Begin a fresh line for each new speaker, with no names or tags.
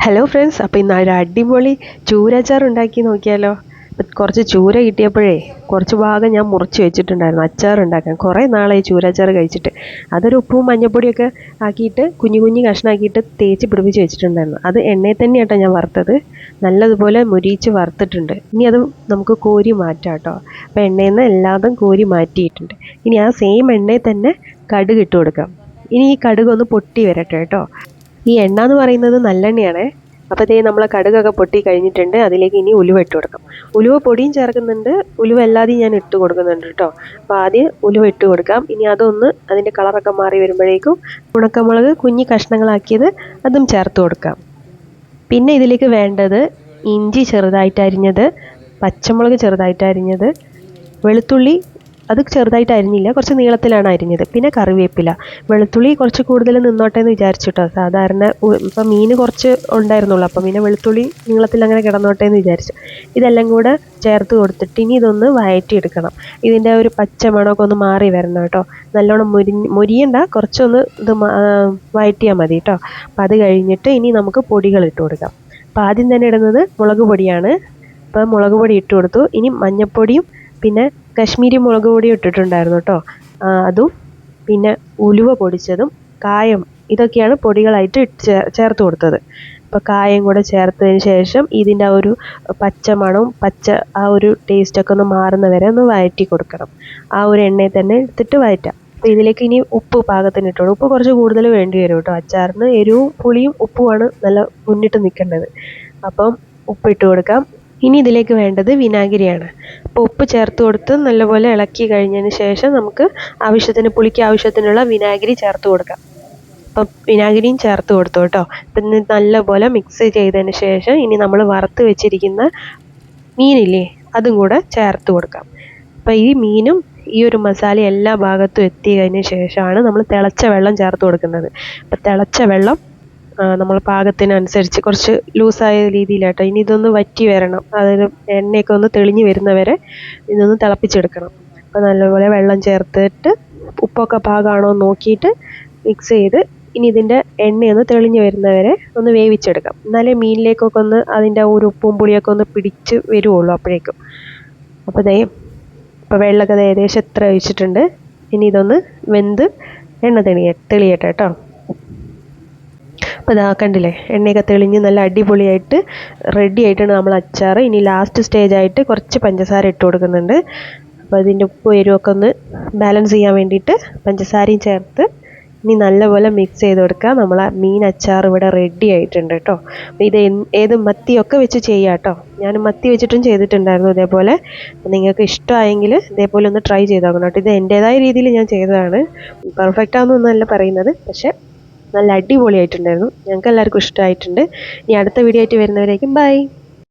Hello friends, അപ്പോൾ ഇന്ന് ഒരു അടിപൊളി ചൂരച്ചാർ ഉണ്ടാക്കി നോക്കിയാലോ. കുറച്ച് ചൂര കിട്ടിയപ്പോഴേ കുറച്ച് ഭാഗം ഞാൻ മുറിച്ച് വെച്ചിട്ടുണ്ടായിരുന്നു അച്ചാർ ഉണ്ടാക്കാൻ. കുറേ നാളായി ചൂരച്ചാർ കഴിച്ചിട്ട്. അതൊരു ഉപ്പും മഞ്ഞപ്പൊടിയൊക്കെ ആക്കിയിട്ട് കുഞ്ഞു കുഞ്ഞു കഷ്ണമാക്കിയിട്ട് തേച്ച് പിടിപ്പിച്ച് വെച്ചിട്ടുണ്ടായിരുന്നു. അത് എണ്ണയിൽ തന്നെയാട്ടോ ഞാൻ വറുത്തത്. നല്ലതുപോലെ മുരിച്ച് വറുത്തിട്ടുണ്ട്. ഇനി അത് നമുക്ക് കോരി മാറ്റാം കേട്ടോ. അപ്പോൾ എണ്ണയിൽ നിന്ന് എല്ലാതും കോരി മാറ്റിയിട്ടുണ്ട്. ഇനി ആ സെയിം എണ്ണയിൽ തന്നെ കടുക് ഇട്ട് കൊടുക്കാം. ഇനി ഈ കടുക് ഒന്ന് പൊട്ടി വരട്ടെ കേട്ടോ. ഈ എണ്ണ എന്ന് പറയുന്നത് നല്ലെണ്ണയാണ്. അപ്പോൾ ഇതേ നമ്മളെ കടുകൊക്കെ പൊട്ടി കഴിഞ്ഞിട്ടുണ്ട്. അതിലേക്ക് ഇനി ഉലുവ ഇട്ട് കൊടുക്കാം. ഉലുവ പൊടിയും ചേർക്കുന്നുണ്ട്, ഉലുവ അല്ലാതെയും ഞാൻ ഇട്ട് കൊടുക്കുന്നുണ്ട് കേട്ടോ. അപ്പോൾ ആദ്യം ഉലുവ ഇട്ട് കൊടുക്കാം. ഇനി അതൊന്ന് അതിൻ്റെ കളറൊക്കെ മാറി വരുമ്പോഴേക്കും ഉണക്കമുളക് കുഞ്ഞി കഷ്ണങ്ങളാക്കിയത് അതും ചേർത്ത് കൊടുക്കാം. പിന്നെ ഇതിലേക്ക് വേണ്ടത് ഇഞ്ചി ചെറുതായിട്ട് അരിഞ്ഞത്, പച്ചമുളക് ചെറുതായിട്ട് അരിഞ്ഞത്, വെളുത്തുള്ളി അത് ചെറുതായിട്ട് അരിഞ്ഞില്ല, കുറച്ച് നീളത്തിലാണ് അരിഞ്ഞത്. പിന്നെ കറിവേപ്പില. വെളുത്തുള്ളി കുറച്ച് കൂടുതൽ നിന്നോട്ടെ എന്ന് വിചാരിച്ചിട്ടോ. സാധാരണ ഇപ്പം മീൻ കുറച്ച് ഉണ്ടായിരുന്നുള്ളൂ, അപ്പം പിന്നെ വെളുത്തുള്ളി നീളത്തിൽ അങ്ങനെ കിടന്നോട്ടെ എന്ന് വിചാരിച്ചു. ഇതെല്ലാം കൂടെ ചേർത്ത് കൊടുത്തിട്ട് ഇനി ഇതൊന്ന് വഴറ്റിയെടുക്കണം. ഇതിൻ്റെ ഒരു പച്ച മണമൊക്കെ ഒന്ന് മാറി വരണം കേട്ടോ. നല്ലോണം മൊരിയണ്ട, കുറച്ചൊന്ന് ഇത് വഴറ്റിയാൽ മതി കേട്ടോ. അപ്പം അത് കഴിഞ്ഞിട്ട് ഇനി നമുക്ക് പൊടികൾ ഇട്ട് കൊടുക്കാം. അപ്പം ആദ്യം തന്നെ ഇടുന്നത് മുളക് പൊടിയാണ്. അപ്പം മുളക് പൊടി ഇട്ട് കൊടുത്തു. ഇനി മഞ്ഞൾപ്പൊടിയും പിന്നെ കശ്മീരി മുളക് പൊടി ഇട്ടിട്ടുണ്ടായിരുന്നു കേട്ടോ. അതും പിന്നെ ഉലുവ പൊടിച്ചതും കായം, ഇതൊക്കെയാണ് പൊടികളായിട്ട് ചേർത്ത് കൊടുത്തത്. അപ്പോൾ കായം കൂടെ ചേർത്തതിന് ശേഷം ഇതിൻ്റെ ആ ഒരു പച്ച മണവും ആ ഒരു ടേസ്റ്റൊക്കെ ഒന്ന് മാറുന്ന വരെ ഒന്ന് വഴറ്റി കൊടുക്കണം. ആ ഒരു എണ്ണയിൽ തന്നെ എടുത്തിട്ട് വഴറ്റാം. അപ്പോൾ ഇതിലേക്ക് ഇനി ഉപ്പ് പാകത്തിന് ഇട്ടോളൂ. ഉപ്പ് കുറച്ച് കൂടുതൽ വേണ്ടി വരും കേട്ടോ. അച്ചാറിന് എരിവും പുളിയും ഉപ്പുമാണ് നല്ല മുന്നിട്ട് നിൽക്കേണ്ടത്. അപ്പം ഉപ്പ് ഇട്ട് കൊടുക്കാം. ഇനി ഇതിലേക്ക് വേണ്ടത് വിനാഗിരിയാണ്. അപ്പോൾ ഉപ്പ് ചേർത്ത് കൊടുത്ത് നല്ലപോലെ ഇളക്കി കഴിഞ്ഞതിന് ശേഷം നമുക്ക് പുളിക്ക് ആവശ്യത്തിനുള്ള വിനാഗിരി ചേർത്ത് കൊടുക്കാം. അപ്പം വിനാഗിരിയും ചേർത്ത് കൊടുത്തു കേട്ടോ. അപ്പം നല്ലപോലെ മിക്സ് ചെയ്തതിന് ശേഷം ഇനി നമ്മൾ വറുത്ത് വെച്ചിരിക്കുന്ന മീനില്ലേ അതും കൂടെ ചേർത്ത് കൊടുക്കാം. അപ്പോൾ ഈ മീനും ഈ ഒരു മസാല എല്ലാ ഭാഗത്തും എത്തിയതിന് ശേഷമാണ് നമ്മൾ തിളച്ച വെള്ളം ചേർത്ത് കൊടുക്കുന്നത്. അപ്പോൾ തിളച്ച വെള്ളം നമ്മൾ പാകത്തിനനുസരിച്ച് കുറച്ച് ലൂസായ രീതിയിലാട്ടോ. ഇനി ഇതൊന്ന് വറ്റി വരണം, അതായത് എണ്ണയൊക്കെ ഒന്ന് തെളിഞ്ഞ് വരുന്നവരെ ഇതൊന്ന് തിളപ്പിച്ചെടുക്കണം. അപ്പോൾ നല്ലപോലെ വെള്ളം ചേർത്തിട്ട് ഉപ്പൊക്കെ പാകമാണോ എന്ന് നോക്കിയിട്ട് മിക്സ് ചെയ്ത് ഇനി ഇതിൻ്റെ എണ്ണയൊന്ന് തെളിഞ്ഞ് വരുന്നവരെ ഒന്ന് വേവിച്ചെടുക്കാം. എന്നാലേ മീനിലേക്കൊക്കെ ഒന്ന് അതിൻ്റെ ഒരു ഉപ്പും പുളിയൊക്കെ ഒന്ന് പിടിച്ച് വരുവുള്ളൂ അപ്പോഴേക്കും. അപ്പോൾ ഇപ്പോൾ വെള്ളമൊക്കെ ഏകദേശം എത്ര ഒഴിച്ചിട്ടുണ്ട്. ഇനി ഇതൊന്ന് വെന്ത് എണ്ണ തെളിയട്ടെ കേട്ടോ. അപ്പോൾ ഇതാ കണ്ടില്ലേ, എണ്ണയൊക്കെ തെളിഞ്ഞ് നല്ല അടിപൊളിയായിട്ട് റെഡി ആയിട്ടാണ് നമ്മൾ അച്ചാർ. ഇനി ലാസ്റ്റ് സ്റ്റേജായിട്ട് കുറച്ച് പഞ്ചസാര ഇട്ട് കൊടുക്കുന്നുണ്ട്. അപ്പോൾ അതിൻ്റെ ഉപ്പ് എരിവൊക്കെ ഒന്ന് ബാലൻസ് ചെയ്യാൻ വേണ്ടിയിട്ട് പഞ്ചസാരയും ചേർത്ത് ഇനി നല്ലപോലെ മിക്സ് ചെയ്ത് കൊടുക്കുക. നമ്മളെ മീൻ അച്ചാർ ഇവിടെ റെഡി ആയിട്ടുണ്ട് കേട്ടോ. അപ്പോൾ ഇത് ഏത് മത്തിയൊക്കെ വെച്ച് ചെയ്യാം കേട്ടോ. ഞാൻ മത്തി വെച്ചിട്ടും ചെയ്തിട്ടുണ്ടായിരുന്നു ഇതേപോലെ. നിങ്ങൾക്ക് ഇഷ്ടമായെങ്കിൽ ഇതേപോലെ ഒന്ന് ട്രൈ ചെയ്ത് നോക്കണം കേട്ടോ. ഇത് എൻ്റേതായ രീതിയിൽ ഞാൻ ചെയ്തതാണ്. പെർഫെക്റ്റ് ആണെന്നൊന്നല്ല പറയുന്നത്, പക്ഷേ നല്ല അടിപൊളിയായിട്ടുണ്ടായിരുന്നു. ഞങ്ങൾക്ക് എല്ലാവർക്കും ഇഷ്ടമായിട്ടുണ്ട്. ഇനി അടുത്ത വീഡിയോ ആയിട്ട് വരുന്നവരേക്കും ബൈ.